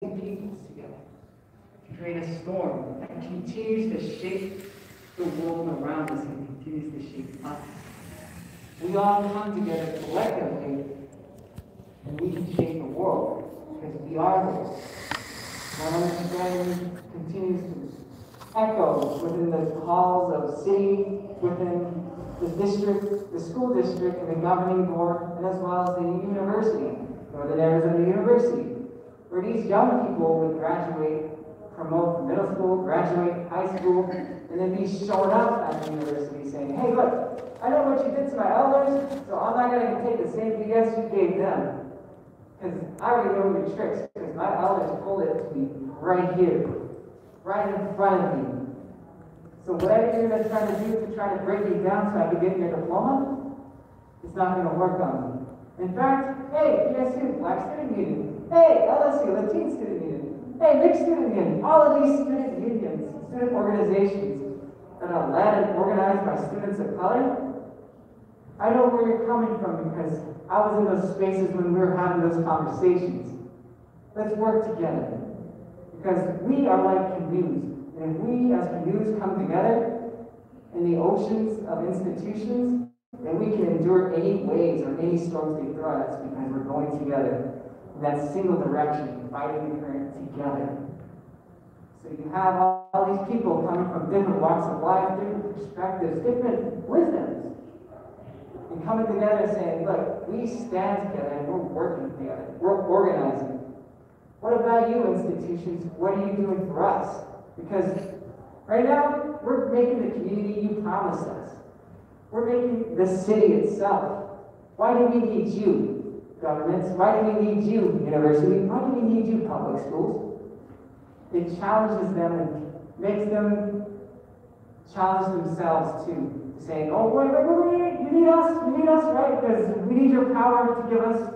peoples together to create a storm that continues to shape the world around us and continues to shape us. We all come together collectively, and we can shape the world because we are the world. My understanding continues to echo within the halls of city, within the district, the school district, and the governing board, and as well as the university, Northern Arizona University, where these young people would graduate, promote from middle school, graduate high school, and then be shown up at the university saying, hey, look, I know what you did to my elders, so I'm not going to take the same BS you gave them. Because I already know your tricks, because my elders pulled it to me right here, right in front of me. So whatever you're going to try to do to try to break me down so I can get your diploma, it's not going to work on me. In fact, hey, PSU, Black Student Union. Hey, LSU, Latino Student Union. Hey, Mixed Student Union. All of these student unions, student organizations that are led and organized by students of color, I know where you're coming from because I was in those spaces when we were having those conversations. Let's work together. Because we are like canoes. And if we as canoes come together in the oceans of institutions, then we can endure any waves or any storms they throw at us because we're going together in that single direction, fighting the current together. So you have all these people coming from different walks of life, different perspectives, different wisdoms. And coming together and saying, look, we stand together and we're working together. We're organizing. What about you, institutions? What are you doing for us? Because right now, we're making the community you promised us. We're making the city itself. Why do we need you, governments? Why do we need you, university? Why do we need you, public schools? It challenges them and makes them challenge themselves too. Saying, oh, wait, you need us, right? Because we need your power to give us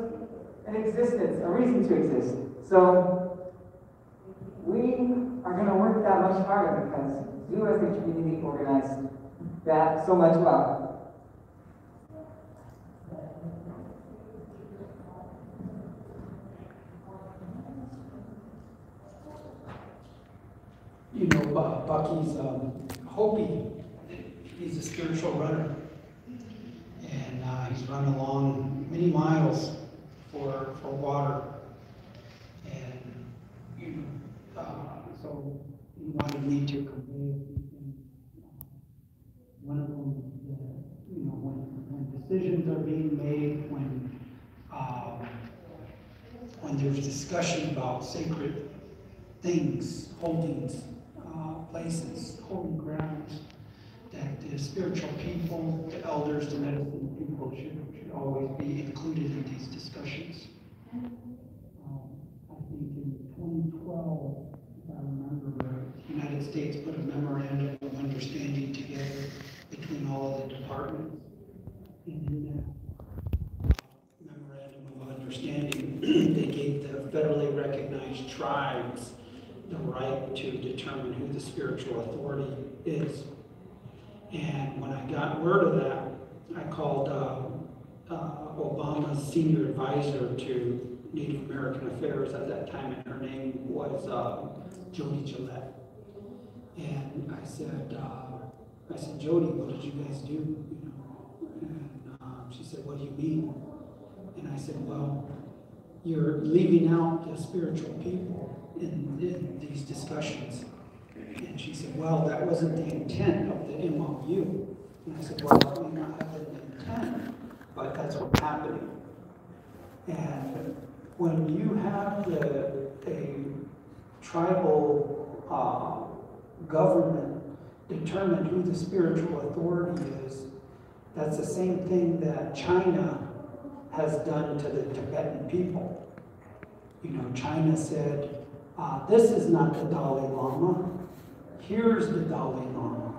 an existence, a reason to exist. So, we are going to work that much harder because you as the community organized that so much well. You know, Bucky's Hopi. He's a spiritual runner, and he's run along many miles for water, and so he wanted me to convey one of them. You know, when decisions are being made, when there's discussion about sacred things, holdings, places, holy grounds, that the spiritual people, the elders, the medicine people should always be included in these discussions. I think in 2012, if I remember right, the United States put a memorandum of understanding together between all of the departments. And in that memorandum of understanding, they gave the federally recognized tribes the right to determine who the spiritual authority is. And when I got word of that, I called Obama's senior advisor to Native American Affairs at that time, and her name was Jody Gillette. And I said, Jody, what did you guys do? You know, and she said, what do you mean? And I said, well, you're leaving out the spiritual people in these discussions. And she said, well, that wasn't the intent of the MOU. And I said, well, that may not have been the intent, but that's what's happening. And when you have a tribal government determine who the spiritual authority is, that's the same thing that China has done to the Tibetan people. You know, China said, this is not the Dalai Lama. Here's the Dalai Lama.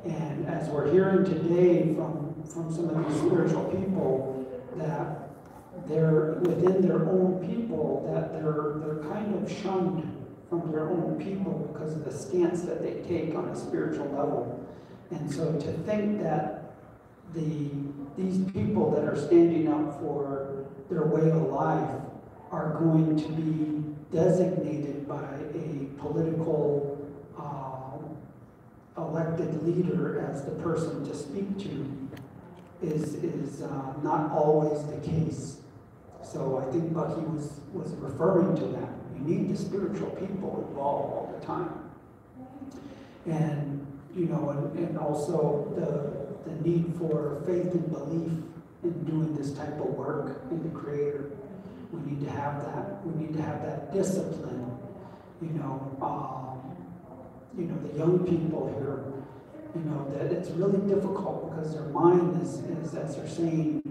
And as we're hearing today from some of these spiritual people, that they're within their own people, that they're kind of shunned from their own people because of the stance that they take on a spiritual level. And so to think that these people that are standing up for their way of life are going to be designated by a political elected leader as the person to speak to is not always the case. So I think Bucky was referring to that. You need the spiritual people involved all the time. And, you know, and also the need for faith and belief in doing this type of work in the Creator. We need to have that. We need to have that discipline. The young people here, that it's really difficult because their mind is as they're saying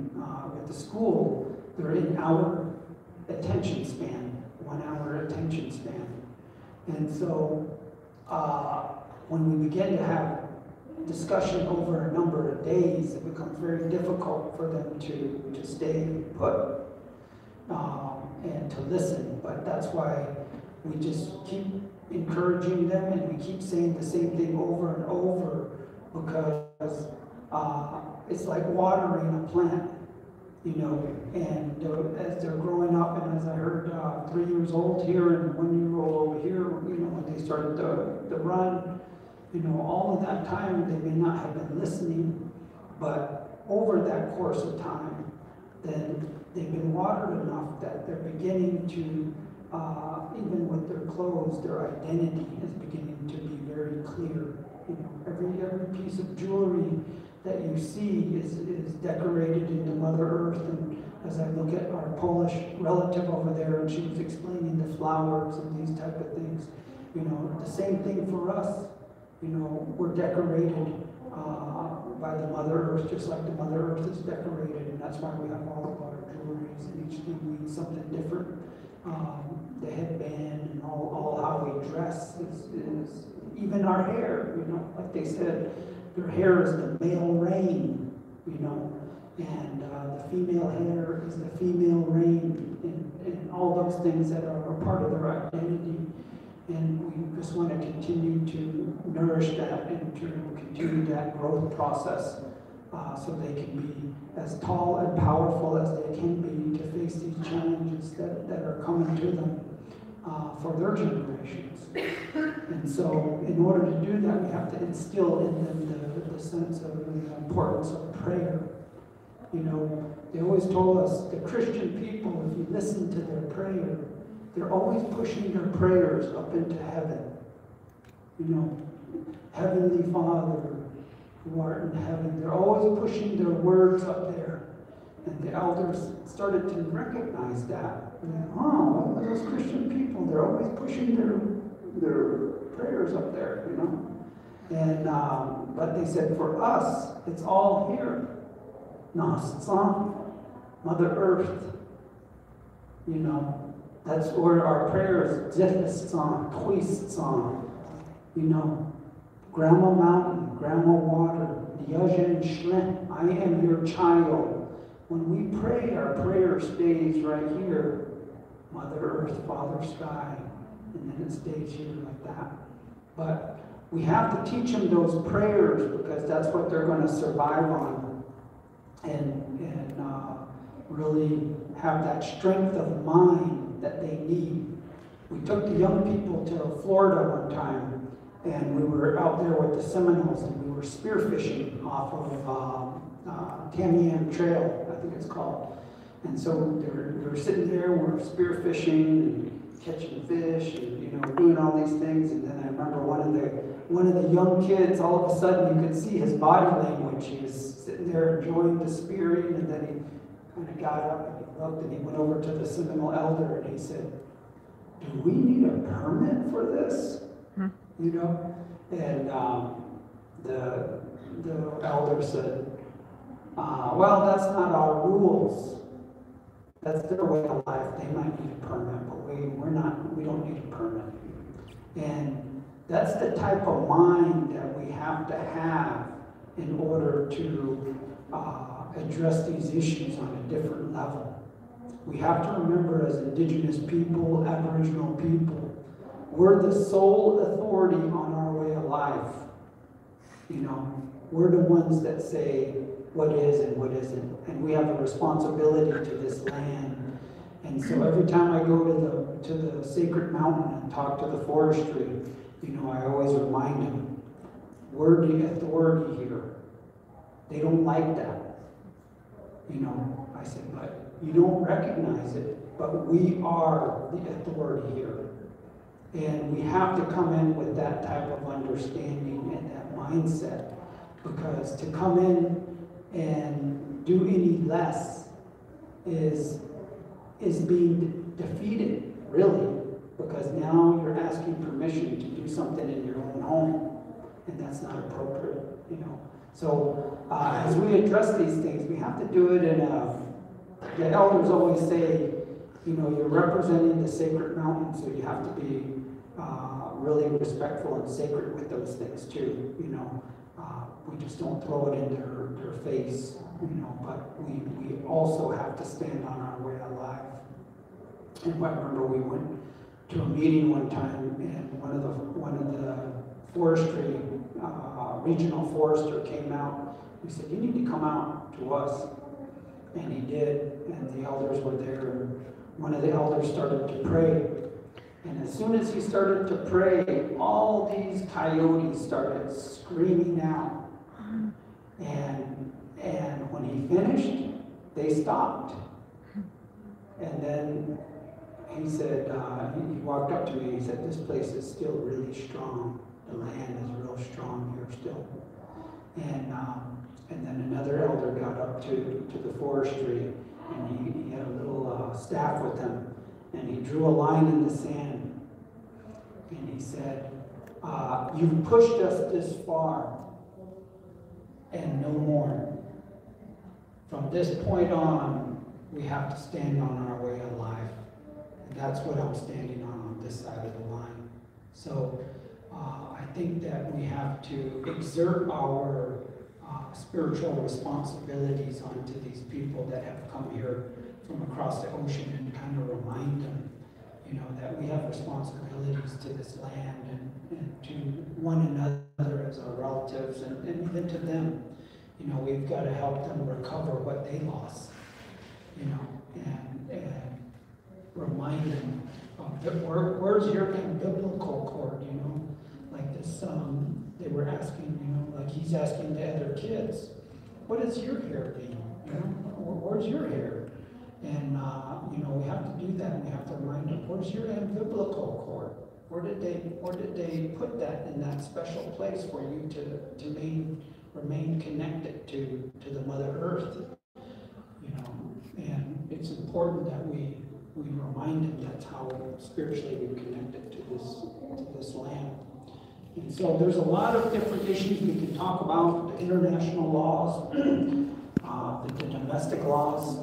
at the school, they're in our attention span, 1 hour attention span. And so when we begin to have discussion over a number of days, it becomes very difficult for them to stay put and to listen. But that's why we just keep encouraging them and we keep saying the same thing over and over, because it's like watering a plant, and as they're growing up, and as I heard 3 years old here and 1 year old over here, when they started the run, all of that time they may not have been listening, but over that course of time, then they've been watered enough that they're beginning to, even with their clothes, their identity is beginning to be very clear. Every piece of jewelry that you see is decorated into Mother Earth. And as I look at our Polish relative over there, and she was explaining the flowers and these type of things, the same thing for us. We're decorated by the Mother Earth, just like the Mother Earth is decorated, and that's why we have all of our jewelries, and each thing means something different. The headband and all how we dress is even our hair, like they said, their hair is the male rain, and the female hair is the female rain, and all those things that are a part of their identity. And we just want to continue to nourish that and to continue that growth process so they can be as tall and powerful as they can be to face these challenges that are coming to them for their generations. And so in order to do that, we have to instill in them the sense of the importance of prayer. They always told us, the Christian people, if you listen to their prayer, they're always pushing their prayers up into heaven. Heavenly Father, who art in heaven. They're always pushing their words up there. And the elders started to recognize that. And those Christian people, they're always pushing their prayers up there, And but they said, for us, it's all here. Nastsam, Mother Earth. That's where our prayers, Zethastsam, Twistsam, Grandma Mountain, Grandma Water, Diyajan Shlem, I am your child. When we pray, our prayer stays right here. Mother Earth, Father Sky, and then it stays here like that. But we have to teach them those prayers because that's what they're going to survive on. And really have that strength of mind that they need. We took the young people to Florida one time, and we were out there with the Seminoles, and we were spearfishing off of Tamiami Trail, I think it's called. And so we were sitting there, we were spearfishing and catching fish, and doing all these things. And then I remember one of the young kids, all of a sudden you could see his body language. He was sitting there enjoying the spearing, and then he kind of got up and he looked and he went over to the Seminole elder and he said, "Do we need a permit for this?" And the elder said, "Well, that's not our rules. That's their way of life. They might need a permit, but we don't need a permit." And that's the type of mind that we have to have in order to address these issues on a different level. We have to remember, as Indigenous people, Aboriginal people, we're the sole authority on our way of life. We're the ones that say what is and what isn't. And we have a responsibility to this land. And so every time I go to the sacred mountain and talk to the forestry, I always remind them, we're the authority here. They don't like that. I said, but you don't recognize it, but we are the authority here. And we have to come in with that type of understanding and that mindset, because to come in and do any less is being defeated, really, because now you're asking permission to do something in your own home, and that's not appropriate, So as we address these things, we have to do it in the elders always say, you're representing the sacred mountain, so you have to be really respectful and sacred with those things too, we just don't throw it in their face, but we also have to stand on our way of life. And I remember we went to a meeting one time, and one of the forestry regional forester came out. We said, you need to come out to us. And he did, and the elders were there, and one of the elders started to pray. And as soon as he started to pray, all these coyotes started screaming out. And when he finished, they stopped. And then he said, he walked up to me, he said, this place is still really strong. The land is real strong here still. And then another elder got up to the forestry, and he had a little staff with him, and he drew a line in the sand, and he said, you've pushed us this far, and no more. From this point on, we have to stand on our way of life. And that's what I'm standing on this side of the line. So I think that we have to exert our spiritual responsibilities onto these people that have come here from across the ocean, and kind of remind them, that we have responsibilities to this land and to one another as our relatives, and even to them. We've got to help them recover what they lost, and remind them of where's your biblical cord, like this, they were asking, like he's asking the other kids, what is your hair being? Where's your hair? And, we have to do that, and we have to remind them, where's your umbilical cord? Where did they put that in that special place for you to remain connected to the Mother Earth? And it's important that we remind them that's how spiritually we're connected to this land. And so there's a lot of different issues we can talk about, the international laws, the domestic laws,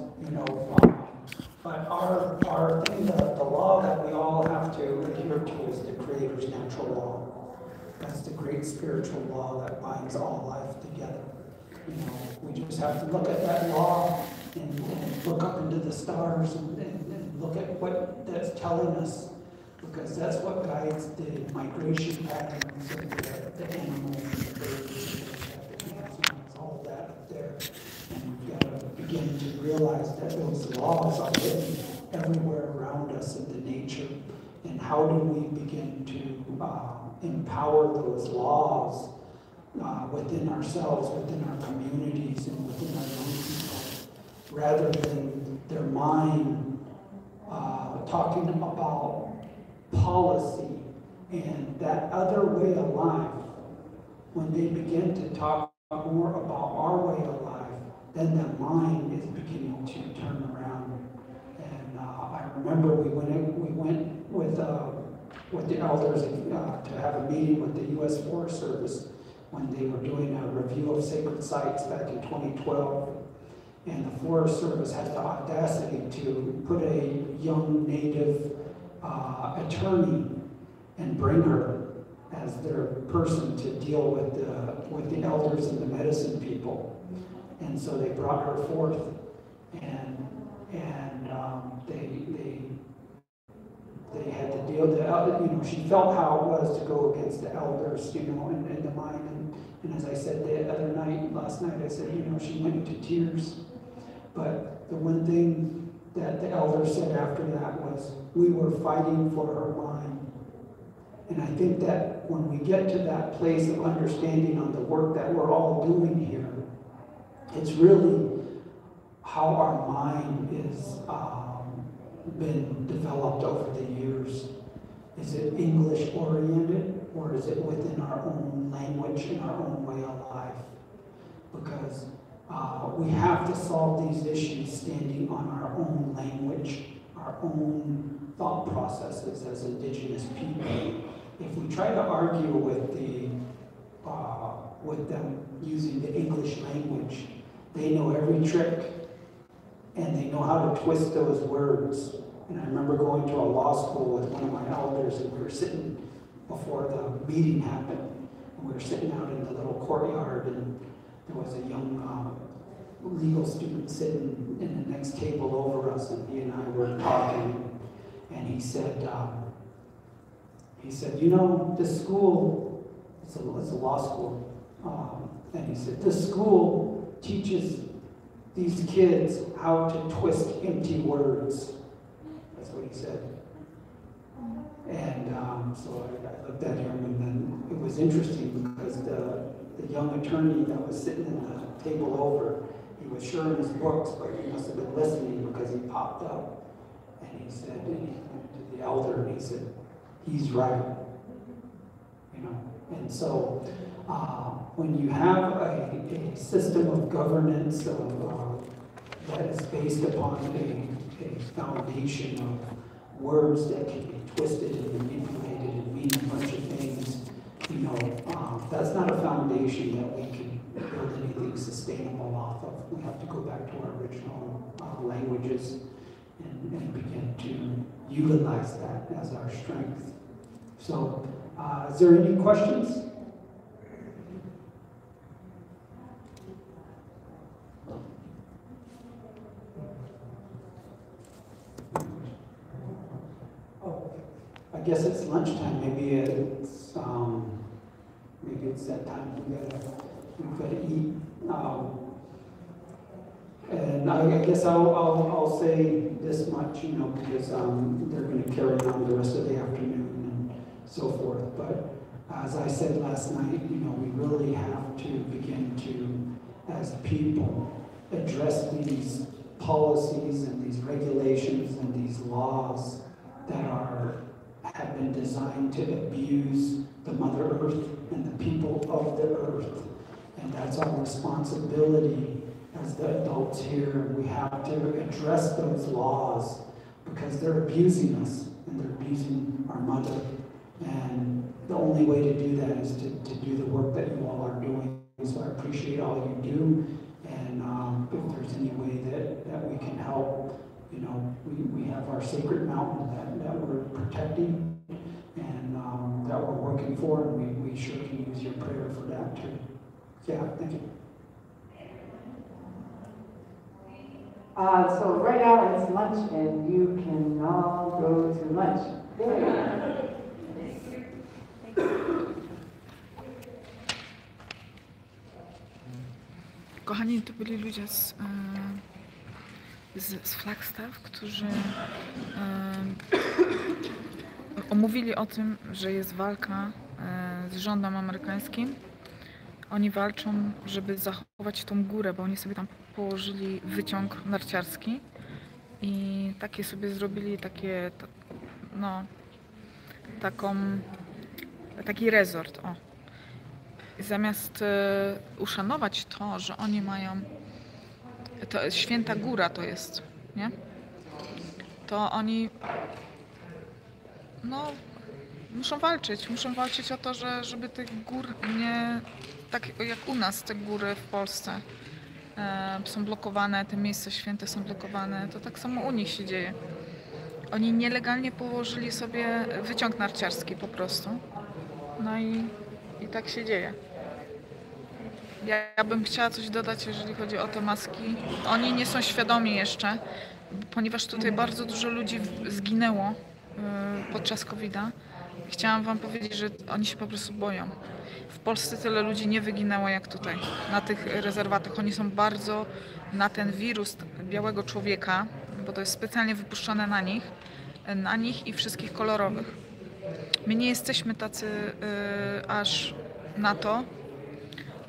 but our thing, the law that we all have to adhere to is the Creator's natural law. That's the great spiritual law that binds all life together. We just have to look at that law and look up into the stars and look at what that's telling us, because that's what guides the migration patterns of the animals and the birds and the plants. It's all that up there. And we've got to begin to realize that those laws are written everywhere around us in the nature. And how do we begin to empower those laws within ourselves, within our communities, and within our young people, rather than their mind talking about policy and that other way of life. When they begin to talk more about our way of life, then the mind is beginning to turn around. And I remember we went with the elders to have a meeting with the U.S. Forest Service when they were doing a review of sacred sites back in 2012. And the Forest Service had the audacity to put a young Native attorney and bring her as their person to deal with the elders and the medicine people. And so they brought her forth, and they had to deal. She felt how it was to go against the elders, in the mind. And as I said last night, I said, she went into tears. But the one thing that the elder said after that was, we were fighting for her mind. And I think that when we get to that place of understanding on the work that we're all doing here, it's really how our mind is been developed over the years. Is it English oriented, or is it within our own language and our own way of life? Because we have to solve these issues standing on our own language, our own thought processes as Indigenous people. If we try to argue with them using the English language, they know every trick and they know how to twist those words. And I remember going to a law school with one of my elders, and we were sitting before the meeting happened, and we were sitting out in the little courtyard, and there was a young legal student sitting in the next table over us, and he and I were talking, and he said, you know, this school, it's a law school, and he said, this school teaches these kids how to twist empty words. That's what he said. And so I looked at him, and then it was interesting because the young attorney that was sitting in the table over, he was sure in his books, but he must have been listening because he popped up. And he said, and he went to the elder, and he said, he's right. You know, and so when you have a system of governance that is based upon a foundation of words that can be twisted and manipulated and mean a bunch of things, you know, that's not a foundation that we can build anything sustainable off of. We have to go back to our original languages and begin to utilize that as our strength. So, is there any questions? Oh, I guess it's lunchtime. Maybe it's that time we gotta eat. And I guess I'll say this much, you know, because they're going to carry on the rest of the afternoon and so forth. But as I said last night, you know, we really have to begin to, as people, address these policies and these regulations and these laws that have been designed to abuse the Mother Earth and the people of the earth. And that's our responsibility as the adults here. We have to address those laws because they're abusing us and they're abusing our mother. And the only way to do that is to do the work that you all are doing. So I appreciate all you do. And if there's any way that we can help, you know, we have our sacred mountain that we're protecting and that we're working for, and we sure can use your prayer for that too. Yeah, thank you. So right now it's lunch, and you can all go to lunch. Kochani, to byli ludzie z Flagstaff, którzy omówili o tym, że jest walka z rządem amerykańskim. Oni walczą, żeby zachować tą górę, bo oni sobie tam położyli wyciąg narciarski i takie sobie zrobili taki resort. O. Zamiast uszanować to, że oni mają, to święta góra to jest, nie? To oni muszą walczyć o to, żeby tych gór nie, tak jak u nas te góry w Polsce są blokowane, te miejsca święte są blokowane, to tak samo u nich się dzieje. Oni nielegalnie położyli sobie wyciąg narciarski po prostu, no i tak się dzieje. Ja bym chciała coś dodać, jeżeli chodzi o te maski. Oni nie są świadomi jeszcze, ponieważ tutaj bardzo dużo ludzi zginęło podczas COVID-a. Chciałam wam powiedzieć, że oni się po prostu boją. W Polsce tyle ludzi nie wyginęło jak tutaj, na tych rezerwatach. Oni są bardzo na ten wirus białego człowieka, bo to jest specjalnie wypuszczone na nich i wszystkich kolorowych. My nie jesteśmy tacy aż na to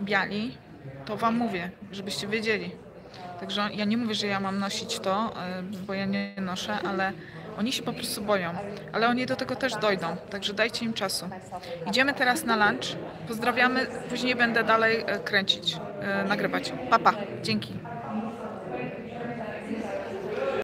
biali, to wam mówię, żebyście wiedzieli. Także ja nie mówię, że ja mam nosić to, bo ja nie noszę, ale oni się po prostu boją. Ale oni do tego też dojdą, także dajcie im czasu. Idziemy teraz na lunch, pozdrawiamy, później będę dalej kręcić, nagrywać. Pa, pa, dzięki.